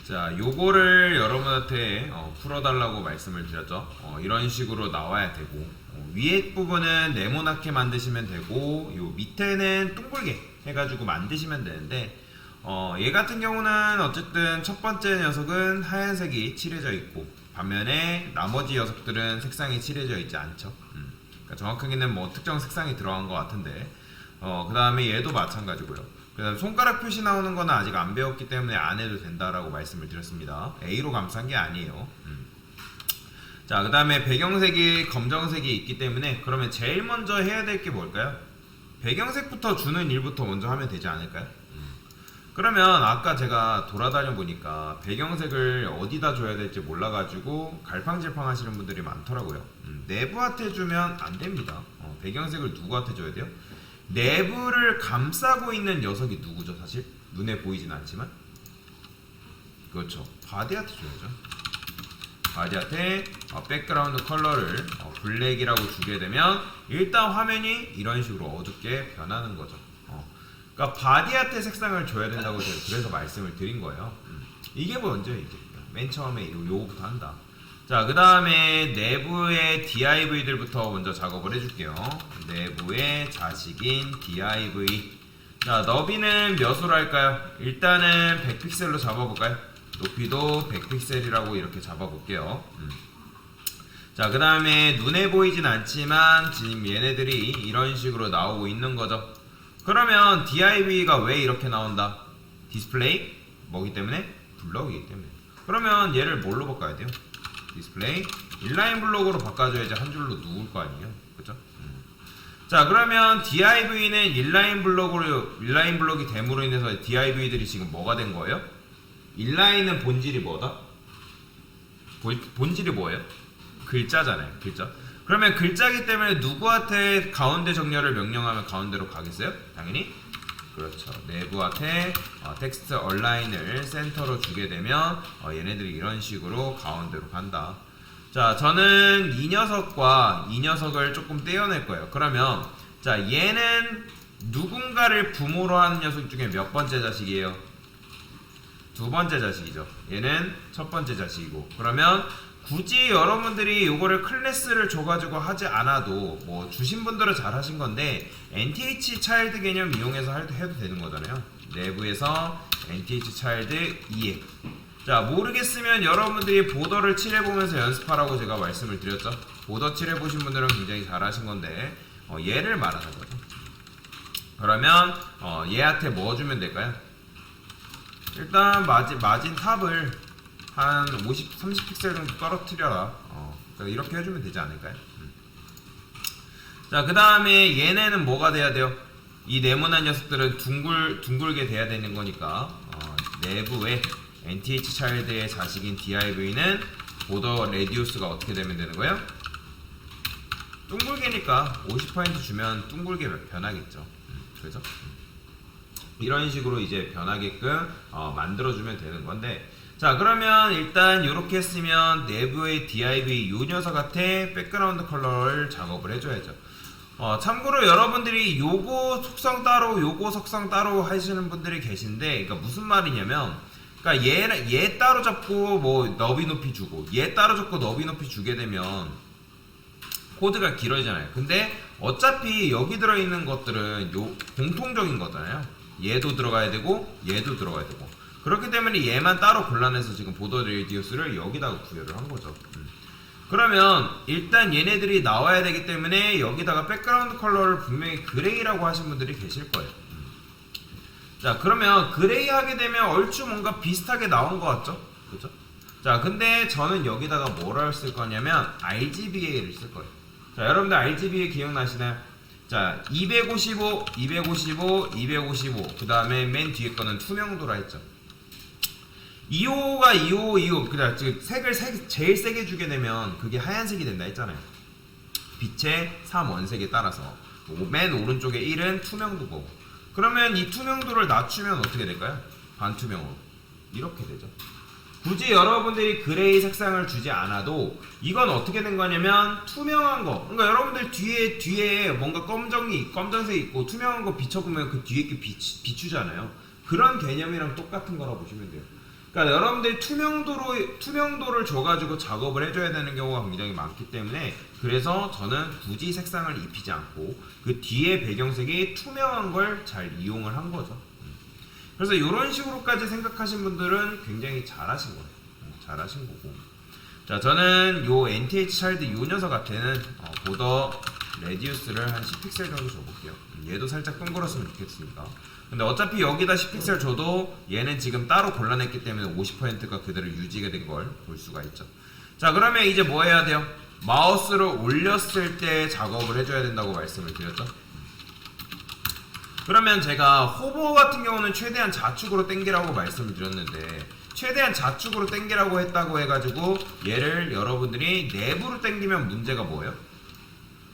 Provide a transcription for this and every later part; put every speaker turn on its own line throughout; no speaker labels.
자, 요거를 여러분한테 풀어달라고 말씀을 드렸죠. 이런 식으로 나와야 되고, 위에 부분은 네모나게 만드시면 되고, 요 밑에는 둥글게 해가지고 만드시면 되는데, 얘 같은 경우는 어쨌든 첫 번째 녀석은 하얀색이 칠해져 있고, 반면에 나머지 녀석들은 색상이 칠해져 있지 않죠. 그러니까 정확하게는 뭐 특정 색상이 들어간 것 같은데, 그 다음에 얘도 마찬가지고요. 그다음 손가락 표시 나오는 거는 아직 안 배웠기 때문에 안 해도 된다라고 말씀을 드렸습니다. A로 감싼 게 아니에요. 자, 그 다음에 배경색이 검정색이 있기 때문에 그러면 제일 먼저 해야 될 게 뭘까요? 배경색부터 주는 일부터 먼저 하면 되지 않을까요? 그러면 아까 제가 돌아다녀 보니까 배경색을 어디다 줘야 될지 몰라가지고 갈팡질팡 하시는 분들이 많더라고요. 내부한테 주면 안 됩니다. 배경색을 누구한테 줘야 돼요? 내부를 감싸고 있는 녀석이 누구죠? 사실 눈에 보이진 않지만, 그렇죠, 바디한테 줘야죠. 바디한테 백그라운드 컬러를 블랙이라고 주게 되면 일단 화면이 이런 식으로 어둡게 변하는 거죠. 그러니까 바디한테 색상을 줘야 된다고 제가 그래서 말씀을 드린 거예요. 이게 먼저 이제 맨 처음에 요거부터 한다. 자, 그 다음에 내부의 DIV들부터 먼저 작업을 해줄게요. 내부의 자식인 DIV. 자, 너비는 몇으로 할까요? 일단은 100픽셀로 잡아볼까요? 높이도 100픽셀이라고 이렇게 잡아볼게요. 자, 그 다음에 눈에 보이진 않지만 지금 얘네들이 이런 식으로 나오고 있는 거죠. 그러면 DIV가 왜 이렇게 나온다? 디스플레이 뭐기 때문에? 블럭이기 때문에. 그러면 얘를 뭘로 바꿔야 돼요? 디스플레이 인라인 블록으로 바꿔줘야지 한 줄로 누울 거 아니에요, 그죠? 자, 그러면 DIV는 인라인 블록이 됨으로 인해서 DIV들이 지금 뭐가 된 거예요? 인라인은 본질이 뭐다? 본질이 뭐예요? 글자잖아요, 글자. 그러면 글자기 때문에 누구한테 가운데 정렬을 명령하면 가운데로 가겠어요? 당연히 그렇죠. 내부한테 텍스트 얼라인을 센터로 주게 되면 얘네들이 이런 식으로 가운데로 간다. 자, 저는 이 녀석과 이 녀석을 조금 떼어낼 거예요. 그러면 자, 얘는 누군가를 부모로 하는 녀석 중에 몇 번째 자식이에요? 두 번째 자식이죠. 얘는 첫 번째 자식이고, 그러면 굳이 여러분들이 이거를 클래스를 줘가지고 하지 않아도 뭐 주신 분들은 잘 하신 건데 NTH 차일드 개념 이용해서 해도 되는 거잖아요. 내부에서 NTH 차일드 2에 자, 모르겠으면 여러분들이 보더를 칠해보면서 연습하라고 제가 말씀을 드렸죠. 보더 칠해보신 분들은 굉장히 잘 하신 건데 얘를 말하는 거죠. 그러면 얘한테 뭐 주면 될까요? 일단 마진 탑을 한 30픽셀 정도 떨어뜨려라. 이렇게 해주면 되지 않을까요? 자, 그 다음에 얘네는 뭐가 돼야 돼요? 이 네모난 녀석들은 둥글게 돼야 되는 거니까 내부에 NTH 차일드의 자식인 DIV는 보더 레디우스가 어떻게 되면 되는 거예요? 둥글게니까 50% 주면 둥글게 변하겠죠. 그죠? 이런 식으로 이제 변하게끔 만들어주면 되는 건데, 자, 그러면 일단 이렇게 했으면 내부의 div 요 녀석한테 백그라운드 컬러를 작업을 해줘야죠. 참고로 여러분들이 요거 속성 따로 요거 속성 따로 하시는 분들이 계신데, 그러니까 무슨 말이냐면, 그러니까 얘 따로 잡고 뭐 너비 높이 주고 얘 따로 잡고 너비 높이 주게 되면 코드가 길어지잖아요. 근데 어차피 여기 들어있는 것들은 요 공통적인 거잖아요. 얘도 들어가야 되고 얘도 들어가야 되고, 그렇기 때문에 얘만 따로 골라내서 지금 보더 레디우스를 여기다가 구현을 한 거죠. 그러면 일단 얘네들이 나와야 되기 때문에 여기다가 백그라운드 컬러를 분명히 그레이라고 하신 분들이 계실 거예요. 자, 그러면 그레이 하게 되면 얼추 뭔가 비슷하게 나온 것 같죠? 그죠? 자, 근데 저는 여기다가 뭐를 쓸 거냐면 RGBA를 쓸 거예요. 자, 여러분들 RGBA 기억나시나요? 자, 255, 255, 255, 그 다음에 맨 뒤에 거는 투명도라 했죠. 2호가 2호, 2호, 그냥 색을 제일 세게 주게 되면 그게 하얀색이 된다 했잖아요. 빛의 3원색에 따라서. 맨 오른쪽에 1은 투명도고, 그러면 이 투명도를 낮추면 어떻게 될까요? 반투명으로 이렇게 되죠. 굳이 여러분들이 그레이 색상을 주지 않아도 이건 어떻게 된 거냐면 투명한 거, 그러니까 여러분들 뒤에 뭔가 검정색 있고 투명한 거 비춰보면 그 뒤에 게 비추잖아요. 그런 개념이랑 똑같은 거라 보시면 돼요. 그러니까 여러분들이 투명도를 줘가지고 작업을 해줘야 되는 경우가 굉장히 많기 때문에 그래서 저는 굳이 색상을 입히지 않고 그 뒤에 배경색이 투명한 걸 잘 이용을 한 거죠. 그래서 이런 식으로까지 생각하신 분들은 굉장히 잘하신 거예요. 잘하신 거고. 자, 저는 요 NTH 차일드 요 녀석한테는 보더 레디우스를 한 10픽셀 정도 줘볼게요. 얘도 살짝 동그랗으면 좋겠으니까. 근데 어차피 여기다 10픽셀 줘도 얘는 지금 따로 골라냈기 때문에 50%가 그대로 유지가 된 걸 볼 수가 있죠. 자, 그러면 이제 뭐 해야 돼요? 마우스를 올렸을 때 작업을 해줘야 된다고 말씀을 드렸죠. 그러면 제가 호버 같은 경우는 최대한 좌측으로 당기라고 말씀을 드렸는데 최대한 좌측으로 당기라고 했다고 해가지고 얘를 여러분들이 내부로 당기면 문제가 뭐예요?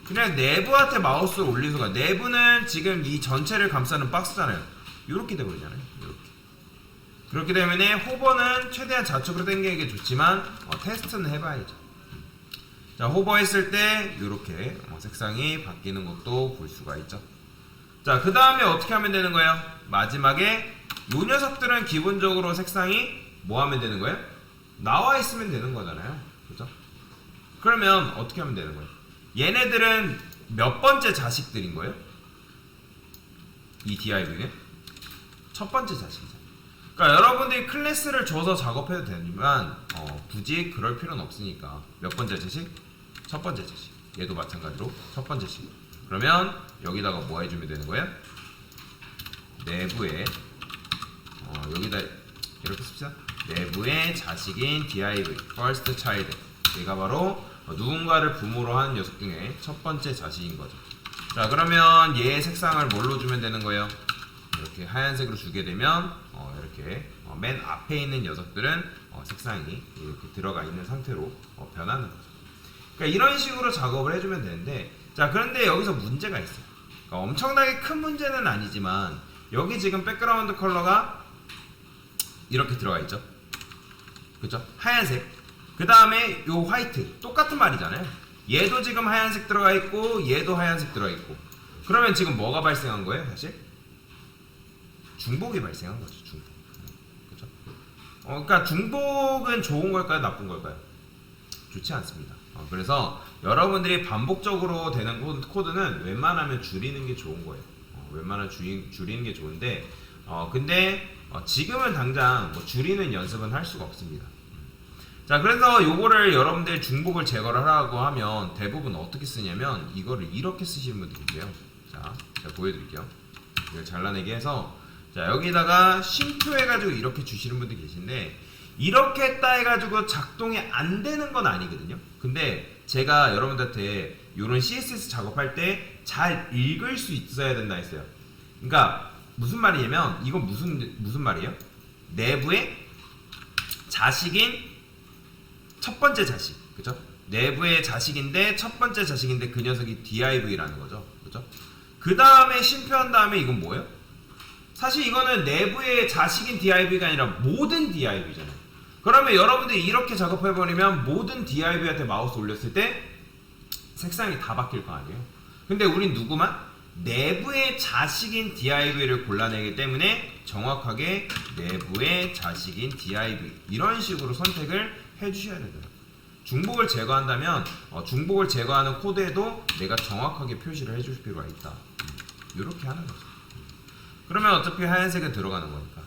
그냥 내부한테 마우스를 올릴 수가. 내부는 지금 이 전체를 감싸는 박스잖아요. 이렇게 돼버리잖아요. 이렇게. 그렇기 때문에 호버는 최대한 좌측으로 당기는 게 좋지만 테스트는 해봐야죠. 자, 호버 했을 때 이렇게 색상이 바뀌는 것도 볼 수가 있죠. 자, 그 다음에 어떻게 하면 되는 거예요? 마지막에 이 녀석들은 기본적으로 색상이 뭐 하면 되는 거예요? 나와 있으면 되는 거잖아요. 그죠? 그러면 어떻게 하면 되는 거예요? 얘네들은 몇 번째 자식들인 거예요? 이 DIV는? 첫 번째 자식이죠. 그러니까 여러분들이 클래스를 줘서 작업해도 되지만 굳이 그럴 필요는 없으니까 몇 번째 자식? 첫 번째 자식. 얘도 마찬가지로 첫 번째 자식. 그러면 여기다가 뭐 해주면 되는 거예요? 내부에 여기다 이렇게 씁시다. 내부의 자식인 div first child. 얘가 바로 누군가를 부모로 하는 녀석 중에 첫 번째 자식인 거죠. 자, 그러면 얘의 색상을 뭘로 주면 되는 거예요? 이렇게 하얀색으로 주게 되면 이렇게 맨 앞에 있는 녀석들은 색상이 이렇게 들어가 있는 상태로 변하는 거죠. 그러니까 이런 식으로 작업을 해주면 되는데, 자, 그런데 여기서 문제가 있어요. 그러니까 엄청나게 큰 문제는 아니지만 여기 지금 백그라운드 컬러가 이렇게 들어가 있죠. 그죠? 하얀색. 그 다음에 요 화이트. 똑같은 말이잖아요. 얘도 지금 하얀색 들어가 있고 얘도 하얀색 들어가 있고. 그러면 지금 뭐가 발생한 거예요? 사실 중복이 발생한 거죠. 중복. 그죠? 그러니까 중복은 좋은 걸까요? 나쁜 걸까요? 좋지 않습니다. 그래서 여러분들이 반복적으로 되는 코드는 웬만하면 줄이는 게 좋은 거예요. 웬만하면 줄이는 게 좋은데 근데 지금은 당장 뭐 줄이는 연습은 할 수가 없습니다. 자, 그래서 요거를 여러분들 중복을 제거를 하라고 하면 대부분 어떻게 쓰냐면 이거를 이렇게 쓰시는 분들이 계세요. 자, 제가 보여드릴게요. 이걸 잘라내게 해서 자, 여기다가 쉼표 해가지고 이렇게 주시는 분들이 계신데 이렇게 했다 해가지고 작동이 안 되는 건 아니거든요. 근데 제가 여러분들한테 이런 CSS 작업할 때 잘 읽을 수 있어야 된다 했어요. 그러니까 무슨 말이냐면 이건 무슨 말이에요? 내부의 자식인 첫 번째 자식, 그죠? 내부의 자식인데 첫 번째 자식인데 그 녀석이 div라는 거죠, 그죠? 그 다음에 쉼표한 다음에 이건 뭐예요? 사실 이거는 내부의 자식인 div가 아니라 모든 div잖아요. 그러면 여러분들이 이렇게 작업해버리면 모든 div한테 마우스 올렸을 때 색상이 다 바뀔 거 아니에요? 근데 우린 누구만? 내부의 자식인 div를 골라내기 때문에 정확하게 내부의 자식인 div 이런 식으로 선택을 해주셔야 돼요. 중복을 제거한다면 중복을 제거하는 코드에도 내가 정확하게 표시를 해줄 필요가 있다. 이렇게 하는 거죠. 그러면 어차피 하얀색은 들어가는 거니까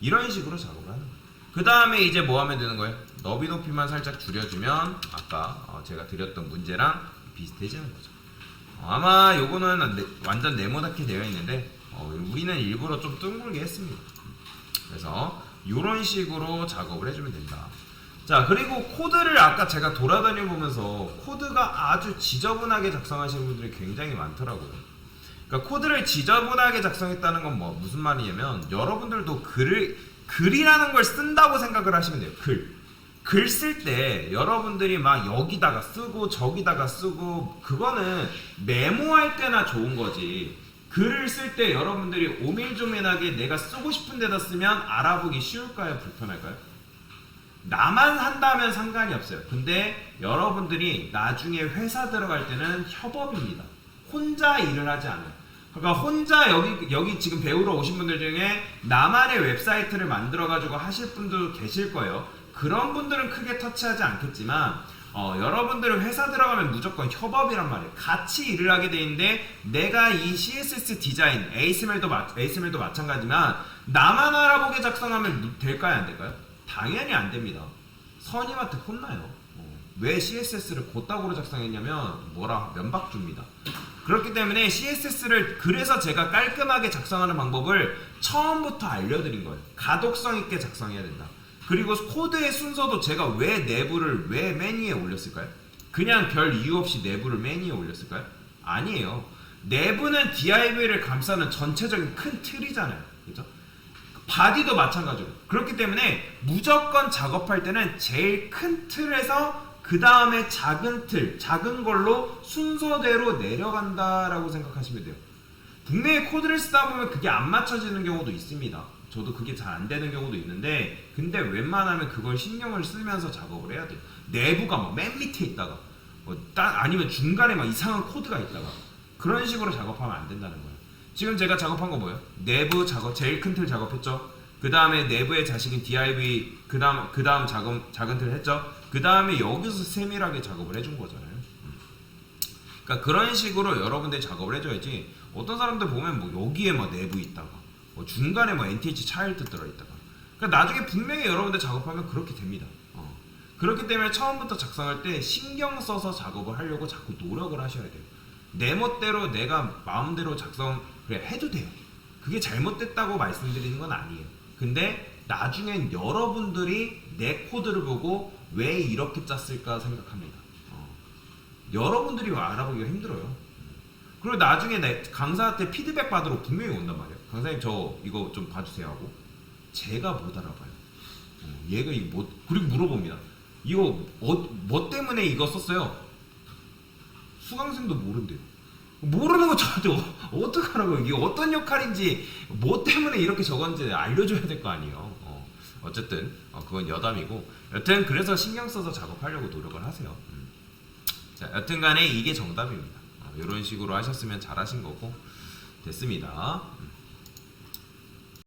이런 식으로 작업을 하는 거예요. 그 다음에 이제 뭐 하면 되는 거예요? 너비 높이만 살짝 줄여주면 아까 제가 드렸던 문제랑 비슷해지는 거죠. 아마 요거는 완전 네모나게 되어 있는데 우리는 일부러 좀 둥글게 했습니다. 그래서 이런 식으로 작업을 해주면 된다. 자, 그리고 코드를 아까 제가 돌아다녀 보면서 코드가 아주 지저분하게 작성하시는 분들이 굉장히 많더라고요. 그러니까 코드를 지저분하게 작성했다는 건 무슨 말이냐면 여러분들도 글이라는 걸 쓴다고 생각을 하시면 돼요. 글 쓸 때 여러분들이 막 여기다가 쓰고 저기다가 쓰고 그거는 메모할 때나 좋은 거지. 글을 쓸 때 여러분들이 오밀조밀하게 내가 쓰고 싶은 데다 쓰면 알아보기 쉬울까요? 불편할까요? 나만 한다면 상관이 없어요. 근데 여러분들이 나중에 회사 들어갈 때는 협업입니다. 혼자 일을 하지 않아요. 그러니까 혼자 여기 지금 배우러 오신 분들 중에 나만의 웹사이트를 만들어 가지고 하실 분도 계실 거예요. 그런 분들은 크게 터치하지 않겠지만 여러분들은 회사 들어가면 무조건 협업이란 말이에요. 같이 일을 하게 돼 있는데 내가 이 CSS 디자인, ASML도 마찬가지지만 나만 알아보게 작성하면 될까요? 안 될까요? 당연히 안 됩니다. 선임한테 혼나요. 왜 CSS를 곧다구로 작성했냐면 뭐라 면박 줍니다. 그렇기 때문에 CSS를 그래서 제가 깔끔하게 작성하는 방법을 처음부터 알려드린 거예요. 가독성 있게 작성해야 된다. 그리고 코드의 순서도 제가 왜 내부를 왜 맨 위에 올렸을까요? 그냥 별 이유 없이 내부를 맨 위에 올렸을까요? 아니에요. 내부는 DIV를 감싸는 전체적인 큰 틀이잖아요. 그죠? 바디도 마찬가지로. 그렇기 때문에 무조건 작업할 때는 제일 큰 틀에서 그 다음에 작은 틀, 작은 걸로 순서대로 내려간다라고 생각하시면 돼요. 분명히 코드를 쓰다 보면 그게 안 맞춰지는 경우도 있습니다. 저도 그게 잘 안 되는 경우도 있는데 근데 웬만하면 그걸 신경을 쓰면서 작업을 해야 돼요. 내부가 막 맨 밑에 있다가 아니면 중간에 막 이상한 코드가 있다가 그런 식으로 작업하면 안 된다는 거예요. 지금 제가 작업한 거 뭐예요? 내부 작업, 제일 큰 틀 작업했죠. 그 다음에 내부의 자식인 div, 그 다음 작은 틀 했죠. 그 다음에 여기서 세밀하게 작업을 해준 거잖아요. 그러니까 그런 식으로 여러분들이 작업을 해줘야지. 어떤 사람들 보면 뭐 여기에 뭐 내부 있다가 뭐 중간에 뭐 NTH 차일드 들어있다가 그러니까 나중에 분명히 여러분들 작업하면 그렇게 됩니다. 그렇기 때문에 처음부터 작성할 때 신경 써서 작업을 하려고 자꾸 노력을 하셔야 돼요. 내 멋대로 내가 마음대로 작성 그래 해도 돼요. 그게 잘못됐다고 말씀드리는 건 아니에요. 근데 나중엔 여러분들이 내 코드를 보고 왜 이렇게 짰을까 생각합니다. 여러분들이 알아보기가 힘들어요. 그리고 나중에 내 강사한테 피드백 받으러 분명히 온단 말이에요. 강사님 저 이거 좀 봐주세요 하고 제가 못 알아봐요. 얘가 이거 뭐 그리고 물어봅니다. 이거 뭐 때문에 이거 썼어요? 수강생도 모른대요. 모르는 거 저한테 어떡하라고요? 이게 어떤 역할인지 뭐 때문에 이렇게 적었는지 알려줘야 될 거 아니에요. 어쨌든 그건 여담이고 여튼 그래서 신경 써서 작업하려고 노력을 하세요. 자, 여튼간에 이게 정답입니다. 이런 식으로 하셨으면 잘하신 거고 됐습니다.